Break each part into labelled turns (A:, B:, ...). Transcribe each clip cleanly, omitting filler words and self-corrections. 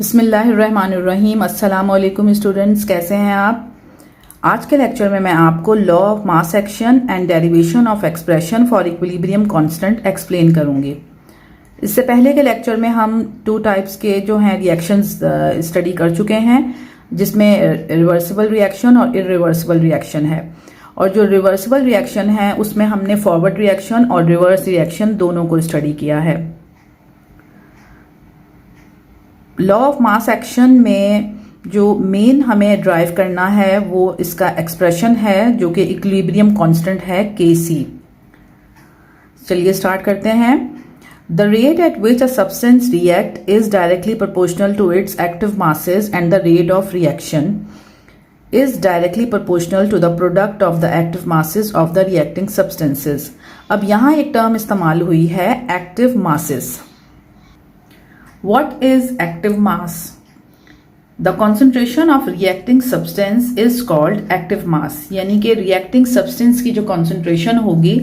A: बिस्मिल्लाहिर्रहमानिर्रहीम। अस्सलाम वालेकुम स्टूडेंट्स, कैसे हैं आप। आज के लेक्चर में मैं आपको law of mass action and derivation of expression for equilibrium constant explain करूंगी। इससे पहले के लेक्चर में हम टू टाइप्स के जो हैं रिएक्शंस स्टडी कर चुके हैं, जिसमें रिवर्सिबल रिएक्शन और इरिवर्सिबल रिएक्शन है। और जो रिवर्सिबल रिएक्शन है उसमें हमने फॉरवर्ड रिएक्शन और रिवर्स रिएक्शन दोनों को स्टडी किया है। लॉ ऑफ मास एक्शन में जो मेन हमें ड्राइव करना है वो इसका एक्सप्रेशन है जो कि इक्विलिब्रियम कांस्टेंट है Kc। चलिए स्टार्ट करते हैं। The rate at which a substance react is directly proportional to its active masses and the rate of reaction is directly proportional to the product of the active masses of the reacting substances। अब यहाँ एक term इस्तेमाल हुई है active masses। What is active mass? The concentration of reacting substance is called active mass, यानी कि reacting substance की जो concentration होगी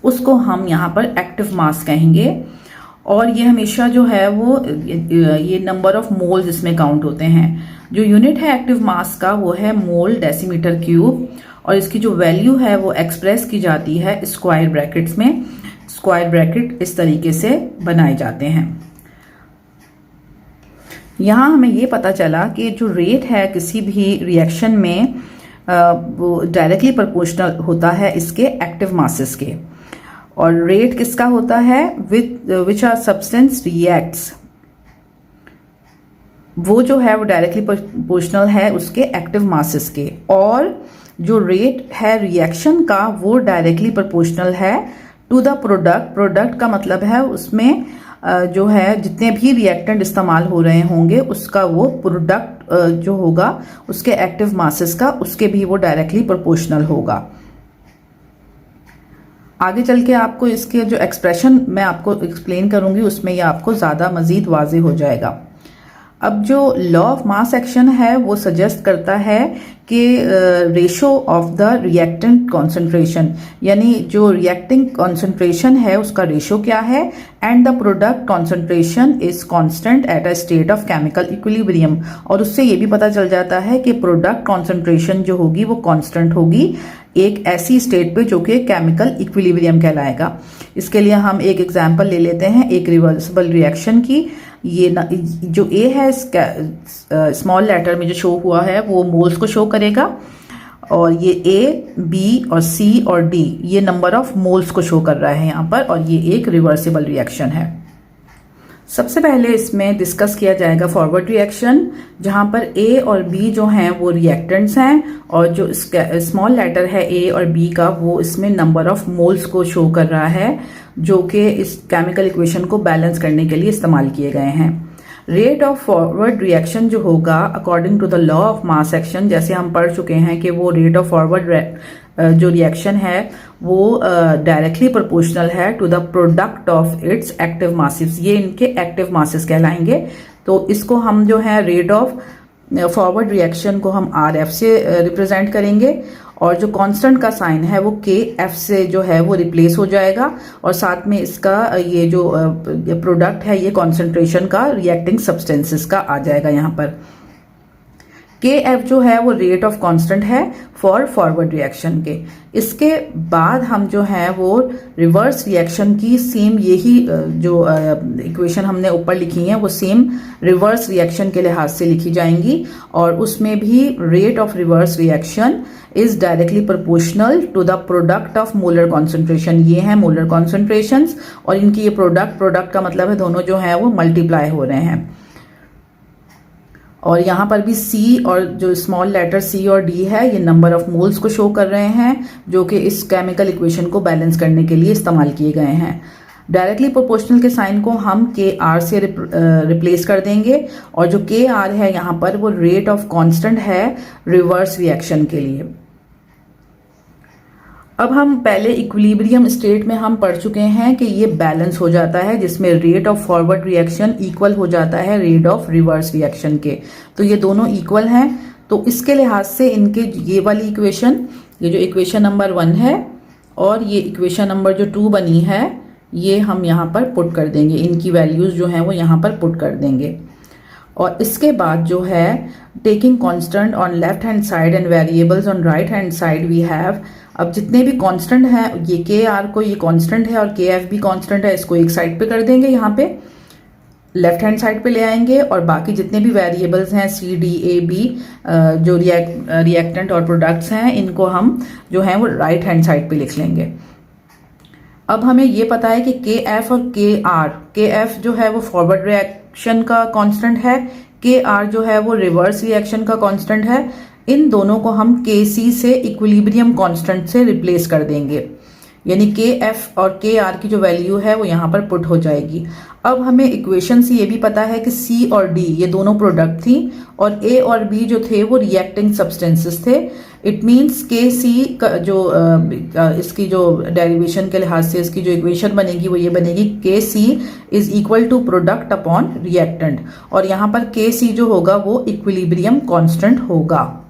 A: उसको हम यहाँ पर active mass कहेंगे। और ये हमेशा जो है वो ये नंबर ऑफ मोल्स इसमें काउंट होते हैं। जो यूनिट है एक्टिव मास का वो है मोल डेसीमीटर क्यूब, और इसकी जो वैल्यू है वो एक्सप्रेस की जाती है स्क्वायर ब्रैकेट्स में। स्क्वायर ब्रैकेट इस तरीके से बनाए जाते हैं। यहाँ हमें ये पता चला कि जो रेट है किसी भी रिएक्शन में वो डायरेक्टली प्रोपोर्शनल होता है इसके एक्टिव मासेस के। और रेट किसका होता है with which are substance reacts, वो जो है वो डायरेक्टली प्रोपोर्शनल है उसके एक्टिव मासेस के। और जो रेट है रिएक्शन का वो डायरेक्टली प्रोपोर्शनल है टू द प्रोडक्ट। प्रोडक्ट का मतलब है उसमें जो है जितने भी रिएक्टेंट इस्तेमाल हो रहे होंगे उसका वो प्रोडक्ट जो होगा उसके एक्टिव मासेस का, उसके भी वो डायरेक्टली प्रोपोर्शनल होगा। आगे चल के आपको इसके जो एक्सप्रेशन मैं आपको एक्सप्लेन करूंगी उसमें ये आपको ज़्यादा मज़ीद वाज़ेह हो जाएगा। अब जो लॉ ऑफ मास एक्शन है वो सजेस्ट करता है कि ratio of the reactant concentration, यानी जो रिएक्टिंग कॉन्सेंट्रेशन है उसका रेशो क्या है, and the product concentration is constant at a state of chemical equilibrium. और उससे ये भी पता चल जाता है कि प्रोडक्ट कॉन्सेंट्रेशन जो होगी वो कांस्टेंट होगी एक ऐसी स्टेट पे जो कि केमिकल इक्विलिब्रियम कहलाएगा। इसके लिए हम एक एग्जांपल ले लेते हैं एक रिवर्सिबल रिएक्शन की। ये जो ए है स्मॉल लेटर में जो शो हुआ है वो मोल्स को शो करेगा, और ये ए, बी और सी और डी ये नंबर ऑफ मोल्स को शो कर रहा है यहाँ पर, और ये एक रिवर्सिबल रिएक्शन है। सबसे पहले इसमें डिस्कस किया जाएगा फॉरवर्ड रिएक्शन, जहां पर ए और बी जो हैं वो रिएक्टेंट्स हैं, और जो स्मॉल लेटर है ए और बी का वो इसमें नंबर ऑफ मोल्स को शो कर रहा है जो कि इस केमिकल इक्वेशन को बैलेंस करने के लिए इस्तेमाल किए गए हैं। रेट ऑफ फॉरवर्ड रिएक्शन जो होगा according to the law of mass action, जैसे हम पढ़ चुके हैं कि वो रेट ऑफ फॉरवर्ड जो रिएक्शन है वो डायरेक्टली प्रोपोर्शनल है to the product of its active masses. ये इनके एक्टिव मासेस कहलाएंगे। तो इसको हम जो है रेट ऑफ फॉरवर्ड रिएक्शन को हम RF से रिप्रेजेंट करेंगे, और जो कांस्टेंट का साइन है वो KF से जो है वो रिप्लेस हो जाएगा, और साथ में इसका ये जो प्रोडक्ट है ये कॉन्सेंट्रेशन का रिएक्टिंग सब्सटेंसेस का आ जाएगा यहाँ पर। KF जो है वो रेट ऑफ कांस्टेंट है फॉर फॉरवर्ड रिएक्शन के। इसके बाद हम जो है वो रिवर्स रिएक्शन की सेम यही जो इक्वेशन हमने ऊपर लिखी है वो सेम रिवर्स रिएक्शन के लिहाज से लिखी जाएंगी, और उसमें भी rate of reverse reaction is directly proportional to the product of molar concentration. ये हैं मोलर कॉन्सेंट्रेशंस, और इनकी ये प्रोडक्ट का मतलब है दोनों जो है वो मल्टीप्लाई हो रहे हैं। और यहाँ पर भी C और जो स्मॉल लेटर C और D है ये नंबर ऑफ मोल्स को शो कर रहे हैं जो कि इस केमिकल इक्वेशन को बैलेंस करने के लिए इस्तेमाल किए गए हैं। डायरेक्टली प्रोपोर्शनल के साइन को हम KR से रिप्लेस कर देंगे, और जो KR है यहाँ पर वो रेट ऑफ कांस्टेंट है रिवर्स रिएक्शन के लिए। अब हम पहले इक्विलिब्रियम स्टेट में हम पढ़ चुके हैं कि ये बैलेंस हो जाता है, जिसमें rate of forward reaction equal हो जाता है रेट ऑफ रिवर्स रिएक्शन के। तो ये दोनों इक्वल हैं, तो इसके लिहाज से इनके ये वाली इक्वेशन, ये जो इक्वेशन नंबर 1 है और ये इक्वेशन नंबर जो 2 बनी है ये हम यहाँ पर पुट कर देंगे, इनकी वैल्यूज जो हैं वो यहाँ पर पुट कर देंगे। और इसके बाद जो है taking constant on left hand side and variables on right hand side we have. अब जितने भी कांस्टेंट है, ये के आर को ये कांस्टेंट है और के एफ भी कांस्टेंट है, इसको एक साइड पे कर देंगे, यहाँ पे लेफ्ट हैंड साइड पे ले आएंगे और बाकी जितने भी वेरिएबल्स हैं सी डी ए बी जो रिएक्टेंट और प्रोडक्ट्स हैं इनको हम जो है वो राइट हैंड साइड पे लिख लेंगे। अब हमें ये पता है कि के एफ और के एफ जो है वो फॉरवर्ड रिएक्शन का कांस्टेंट है, के आर जो है वो रिवर्स रिएक्शन का कांस्टेंट है। इन दोनों को हम के सी से इक्विलिब्रियम कांस्टेंट से रिप्लेस कर देंगे, यानी के एफ और के आर की जो वैल्यू है वो यहाँ पर पुट हो जाएगी। अब हमें इक्वेशन से ये भी पता है कि सी और डी ये दोनों प्रोडक्ट थी और ए और बी जो थे वो रिएक्टिंग सब्सटेंसेस थे। इट मीन्स के सी का जो इसकी जो डेरिवेशन के लिहाज से इसकी जो इक्वेशन बनेगी वो ये बनेगी, K C is equal to product upon reactant, और यहाँ पर के सी जो होगा वो इक्विलिब्रियम कांस्टेंट होगा।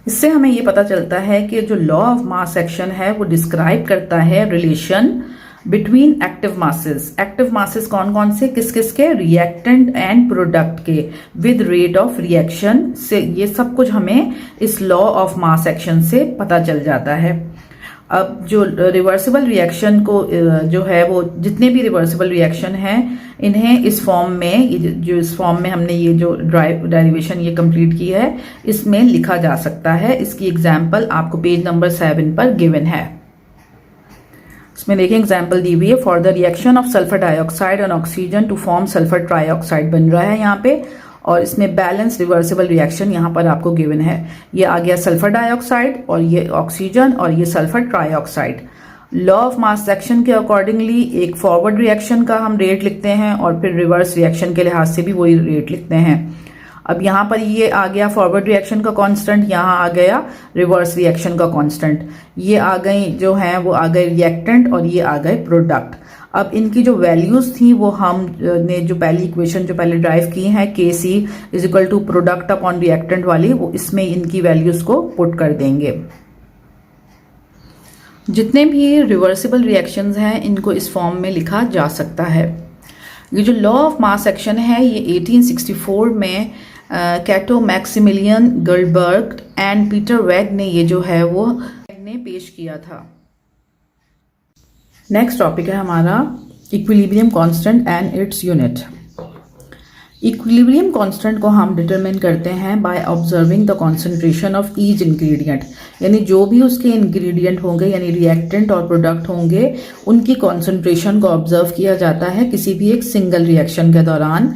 A: इससे हमें ये पता चलता है कि जो लॉ ऑफ मास एक्शन है वो डिस्क्राइब करता है relation between active masses. Active masses कौन कौन से, किस किस के, रिएक्टेंट एंड प्रोडक्ट के, विद रेट ऑफ रिएक्शन से। ये सब कुछ हमें इस लॉ ऑफ मास एक्शन से पता चल जाता है। अब जो रिवर्सिबल रिएक्शन को जो है वो जितने भी रिवर्सिबल रिएक्शन हैं इन्हें इस फॉर्म में, जो इस फॉर्म में हमने ये जो डेरिवेशन ये कंप्लीट की है इसमें लिखा जा सकता है। इसकी एग्जांपल आपको पेज नंबर 7 पर गिवन है। इसमें देखें एग्जांपल दी हुई है, for the reaction of sulphur dioxide and oxygen to form sulphur trioxide बन रहा है यहाँ पे, और इसमें बैलेंस रिवर्सिबल रिएक्शन यहाँ पर आपको गिवन है। ये आ गया सल्फर डाइऑक्साइड और ये ऑक्सीजन और ये sulphur trioxide. Law of mass action के अकॉर्डिंगली एक फॉरवर्ड रिएक्शन का हम रेट लिखते हैं और फिर रिवर्स रिएक्शन के लिहाज से भी वही रेट लिखते हैं। अब यहाँ पर ये आ गया फॉरवर्ड रिएक्शन का कांस्टेंट, यहाँ आ गया रिवर्स रिएक्शन का कांस्टेंट। ये आ गई जो है वो आ गए रिएक्टेंट और ये आ गए प्रोडक्ट। अब इनकी जो वैल्यूज थी वो हम ने जो पहली इक्वेशन जो पहले ड्राइव की है K C is equal to product upon reactant वाली, वो इसमें इनकी वैल्यूज को पुट कर देंगे। जितने भी रिवर्सिबल रिएक्शंस हैं इनको इस फॉर्म में लिखा जा सकता है। ये जो लॉ ऑफ मास एक्शन है ये 1864 में कैटो मैक्सिमिलियन गर्लबर्ग एंड पीटर वेग ने ये जो है वो ने पेश किया था। नेक्स्ट टॉपिक है हमारा equilibrium constant and its unit. Equilibrium constant को हम डिटरमिन करते हैं by observing the concentration of each ingredient, यानी जो भी उसके इंग्रेडिएंट होंगे यानी रिएक्टेंट और प्रोडक्ट होंगे उनकी कॉन्सेंट्रेशन को ऑब्जर्व किया जाता है किसी भी एक सिंगल रिएक्शन के दौरान,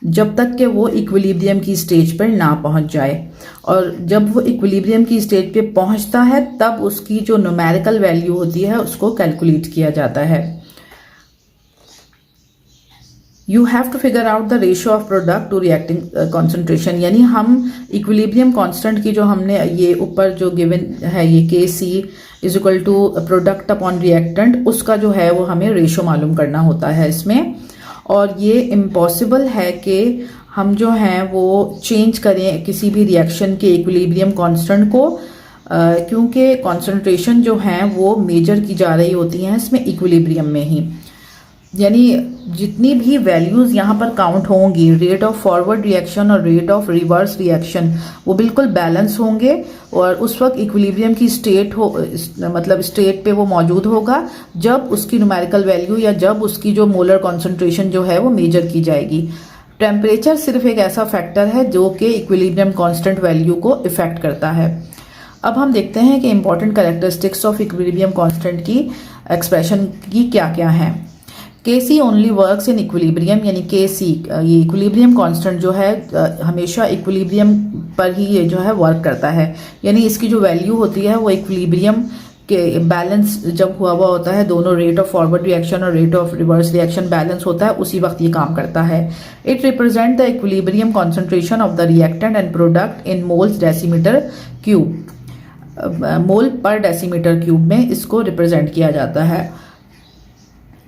A: जब तक कि वो इक्विलिब्रियम की स्टेज पर ना पहुंच जाए। और जब वो इक्विलिब्रियम की स्टेज पे पहुंचता है तब उसकी जो न्यूमेरिकल वैल्यू होती है उसको कैलकुलेट किया जाता है। You have to figure out the ratio of product to reacting concentration, यानी हम इक्विलिब्रियम कांस्टेंट की जो हमने ये ऊपर जो गिवन है ये K C is equal to product upon reactant, उसका जो है वो हमें रेशियो मालूम करना होता है इसमें। और ये इम्पॉसिबल है कि हम जो हैं वो चेंज करें किसी भी रिएक्शन के इक्विलिब्रियम कांस्टेंट को, क्योंकि कॉन्सेंट्रेशन जो हैं वो मेजर की जा रही होती हैं इसमें इक्विलिब्रियम में ही, यानी जितनी भी वैल्यूज़ यहाँ पर काउंट होंगी, रेट ऑफ फॉरवर्ड रिएक्शन और रेट ऑफ रिवर्स रिएक्शन, वो बिल्कुल बैलेंस होंगे और उस वक्त इक्विलिब्रियम की स्टेट हो मतलब स्टेट पे वो मौजूद होगा जब उसकी न्यूमेरिकल वैल्यू या जब उसकी जो मोलर कॉन्सेंट्रेशन जो है वो मेजर की जाएगी। टेम्परेचर सिर्फ एक ऐसा फैक्टर है जो कि इक्विलिब्रियम कांस्टेंट वैल्यू को इफेक्ट करता है। अब हम देखते हैं कि important characteristics of equilibrium constant की एक्सप्रेशन की क्या क्या है। K C only works in equilibrium, यानी के सी ये इक्विलिब्रियम कांस्टेंट जो है हमेशा इक्विलिब्रियम पर ही ये जो है वर्क करता है, यानी इसकी जो वैल्यू होती है वो इक्विलिब्रियम के बैलेंस जब हुआ होता है, दोनों रेट ऑफ फॉरवर्ड रिएक्शन और rate of reverse reaction balance होता है, उसी वक्त ये काम करता है। It represent the equilibrium concentration of the reactant and product in moles decimetre cube, mole per decimetre cube में इसको रिप्रेजेंट किया जाता है,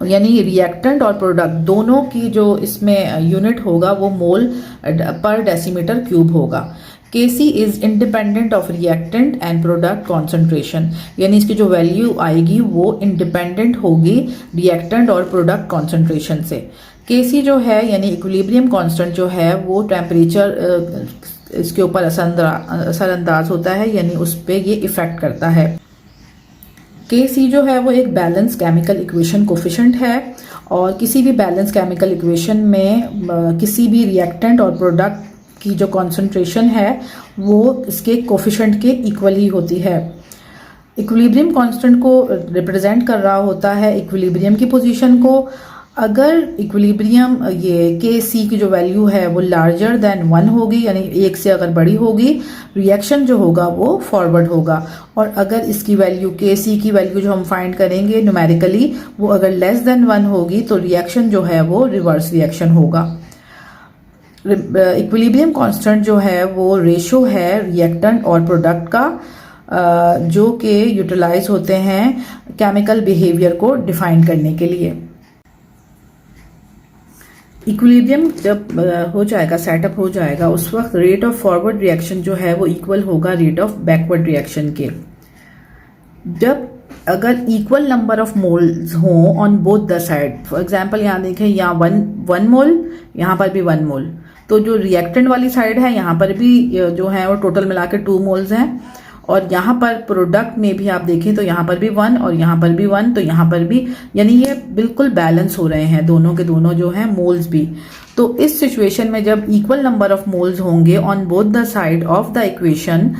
A: यानी रिएक्टेंट और प्रोडक्ट दोनों की जो इसमें यूनिट होगा वो मोल पर डेसीमीटर क्यूब होगा। Kc is independent of reactant and product concentration, यानी इसकी जो वैल्यू आएगी वो इंडिपेंडेंट होगी रिएक्टेंट और प्रोडक्ट कॉन्सेंट्रेशन से। Kc जो है यानी इक्विलिब्रियम कांस्टेंट जो है वो टेम्परेचर इसके ऊपर असरअंदाज होता है, यानी उस पर ये इफ़ेक्ट करता है। Kc जो है वो एक बैलेंस केमिकल इक्वेशन कोफिशिएंट है, और किसी भी बैलेंस केमिकल इक्वेशन में किसी भी रिएक्टेंट और प्रोडक्ट की जो कॉन्सेंट्रेशन है वो इसके कोफिशिएंट के इक्वल ही होती है। इक्विलिब्रियम कांस्टेंट को रिप्रेजेंट कर रहा होता है इक्विलिब्रियम की पोजीशन को। अगर इक्विलिब्रियम ये Kc की जो वैल्यू है वो लार्जर देन 1 होगी, यानी 1 से अगर बड़ी होगी, रिएक्शन जो होगा वो फॉरवर्ड होगा। और अगर इसकी वैल्यू Kc की वैल्यू जो हम फाइंड करेंगे न्यूमेरिकली वो अगर लेस देन 1 होगी तो रिएक्शन जो है वो रिवर्स रिएक्शन होगा। इक्विलिब्रियम कांस्टेंट जो है वो रेशो है रिएक्टेंट और प्रोडक्ट का, जो कि यूटिलाइज होते हैं केमिकल बिहेवियर को डिफाइन करने के लिए। इक्विलिब्रियम जब हो जाएगा, सेटअप हो जाएगा, उस वक्त रेट ऑफ फॉरवर्ड रिएक्शन जो है वो इक्वल होगा रेट ऑफ बैकवर्ड रिएक्शन के। जब अगर इक्वल नंबर ऑफ मोल्स हों on both the side, for example यहाँ देखें, यहाँ वन मोल, यहाँ पर भी 1 मोल, तो जो रिएक्टेंट वाली साइड है यहाँ पर भी जो है वो टोटल मिला के 2 मोल्स हैं, और यहाँ पर प्रोडक्ट में भी आप देखें तो यहाँ पर भी 1 और यहाँ पर भी 1, तो यहाँ पर भी, यानी ये बिल्कुल बैलेंस हो रहे हैं दोनों के दोनों जो हैं मोल्स भी। तो इस सिचुएशन में जब इक्वल नंबर ऑफ मोल्स होंगे on both the side of the equation,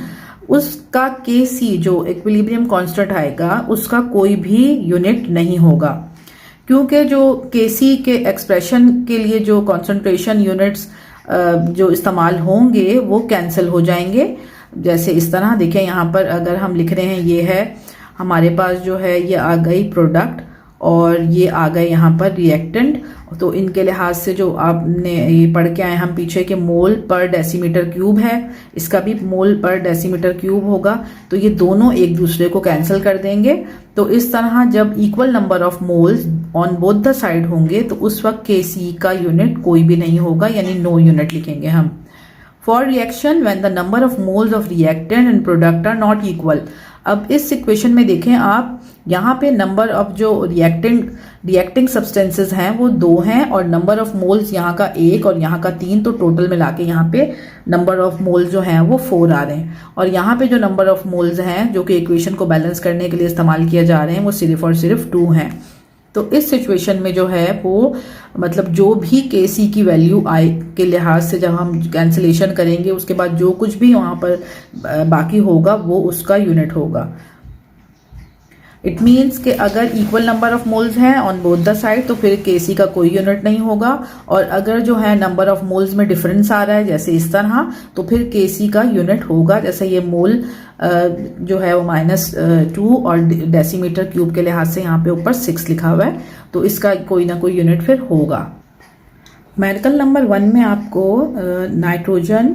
A: उसका Kc जो इक्विलिब्रियम कांस्टेंट आएगा उसका कोई भी यूनिट नहीं होगा, क्योंकि जो Kc के एक्सप्रेशन के लिए जो कॉन्सेंट्रेशन यूनिट्स जो इस्तेमाल होंगे वो कैंसिल हो जाएंगे। जैसे इस तरह देखिए, यहाँ पर अगर हम लिख रहे हैं, ये है हमारे पास जो है ये आ गई प्रोडक्ट और ये आ गए यहाँ पर रिएक्टेंट, तो इनके लिहाज से जो आपने ये पढ़ के आए हम पीछे के मोल पर डेसीमीटर क्यूब है, इसका भी मोल पर डेसीमीटर क्यूब होगा, तो ये दोनों एक दूसरे को कैंसिल कर देंगे। तो इस तरह जब equal number of moles on both the side होंगे तो उस वक्त Kc का यूनिट कोई भी नहीं होगा, यानी नो यूनिट लिखेंगे हम। For reaction when the number of moles of reactant and product are not equal. अब इस इक्वेशन में देखें आप, यहाँ पे नंबर ऑफ जो रिएक्टिंग सब्सटेंसेस हैं वो 2 हैं, और नंबर ऑफ मोल्स यहाँ का 1 और यहाँ का 3, तो टोटल मिला के यहाँ पे नंबर ऑफ मोल्स जो हैं वो 4 आ रहे हैं। और यहाँ पे जो नंबर ऑफ मोल्स हैं जो कि इक्वेशन को बैलेंस करने के लिए इस्तेमाल किया जा रहे हैं वो सिर्फ और सिर्फ 2 हैं। तो इस सिचुएशन में जो है वो मतलब जो भी Kc की वैल्यू आए के लिहाज से जब हम कैंसिलेशन करेंगे उसके बाद जो कुछ भी वहाँ पर बाकी होगा वो उसका यूनिट होगा। इट मीन्स कि अगर इक्वल नंबर ऑफ मोल्स हैं ऑन बोथ द साइड तो फिर Kc का कोई यूनिट नहीं होगा, और अगर जो है नंबर ऑफ मोल्स में डिफरेंस आ रहा है जैसे इस तरह, तो फिर Kc का यूनिट होगा। जैसे ये मोल जो है वो -2 और डेसीमीटर क्यूब के लिहाज से यहाँ पे ऊपर 6 लिखा हुआ है, तो इसका कोई ना कोई यूनिट फिर होगा। मेडिकल नंबर 1 में आपको नाइट्रोजन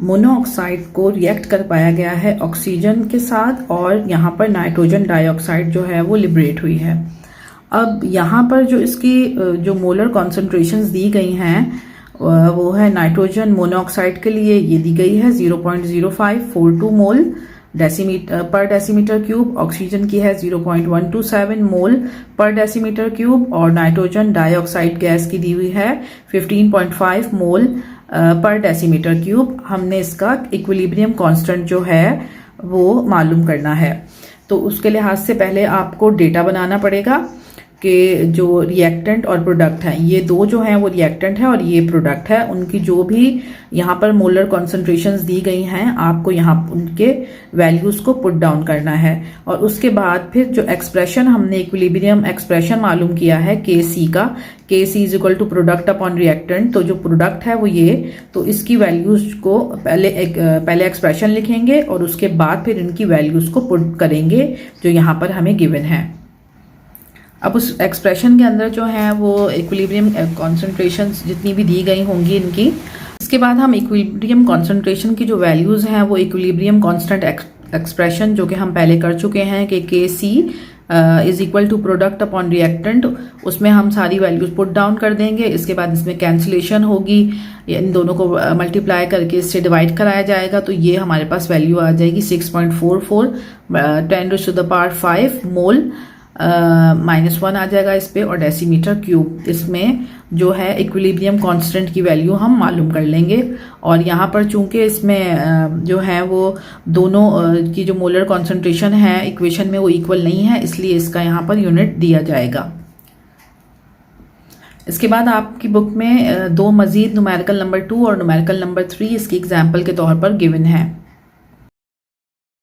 A: मोनोऑक्साइड को रिएक्ट कर पाया गया है ऑक्सीजन के साथ, और यहाँ पर नाइट्रोजन डाइऑक्साइड जो है वो लिबरेट हुई है। अब यहाँ पर जो इसकी जो मोलर कॉन्सेंट्रेशंस दी गई हैं वो है नाइट्रोजन मोनोऑक्साइड के लिए ये दी गई है 0.0542 मोल पर डेसीमीटर क्यूब, ऑक्सीजन की है 0.127 मोल पर डेसीमीटर क्यूब, और नाइट्रोजन डाइऑक्साइड गैस की दी हुई है 15.5 मोल पर डेसीमीटर क्यूब। हमने इसका इक्विलिब्रियम कांस्टेंट जो है वो मालूम करना है, तो उसके लिहाज से पहले आपको डेटा बनाना पड़ेगा कि जो रिएक्टेंट और प्रोडक्ट हैं, ये 2 जो हैं वो रिएक्टेंट है और ये प्रोडक्ट है, उनकी जो भी यहाँ पर मोलर कॉन्सेंट्रेशंस दी गई हैं आपको यहाँ उनके वैल्यूज़ को पुट डाउन करना है। और उसके बाद फिर जो एक्सप्रेशन हमने इक्विलिब्रियम एक्सप्रेशन मालूम किया है Kc का, Kc is equal to product upon reactant, तो जो प्रोडक्ट है वो ये, तो इसकी वैल्यूज को पहले एक्सप्रेशन लिखेंगे और उसके बाद फिर इनकी वैल्यूज को पुट करेंगे जो यहाँ पर हमें गिवन है। अब उस एक्सप्रेशन के अंदर जो है वो इक्विलिब्रियम कॉन्सेंट्रेशंस जितनी भी दी गई होंगी इनकी, इसके बाद हम इक्विलिब्रियम कॉन्सेंट्रेशन की जो वैल्यूज़ हैं वो इक्विलिब्रियम कांस्टेंट एक्सप्रेशन जो कि हम पहले कर चुके हैं कि Kc is equal to product upon reactant, उसमें हम सारी वैल्यूज पुट डाउन कर देंगे। इसके बाद इसमें कैंसिलेशन होगी, इन दोनों को मल्टीप्लाई करके इससे डिवाइड कराया जाएगा, तो ये हमारे पास वैल्यू आ जाएगी 6.44 10⁵ मोल -1 आ जाएगा इस पे, और डेसीमीटर क्यूब इसमें जो है इक्विलिब्रियम कांस्टेंट की वैल्यू हम मालूम कर लेंगे। और यहाँ पर चूंकि इसमें जो है वो दोनों की जो मोलर कॉन्सेंट्रेशन है इक्वेशन में वो इक्वल नहीं है, इसलिए इसका यहाँ पर यूनिट दिया जाएगा। इसके बाद आपकी बुक में दो मजीद न्यूमेरिकल नंबर 2 और न्यूमेरिकल नंबर 3 इसकी एग्जाम्पल के तौर पर गिवन है।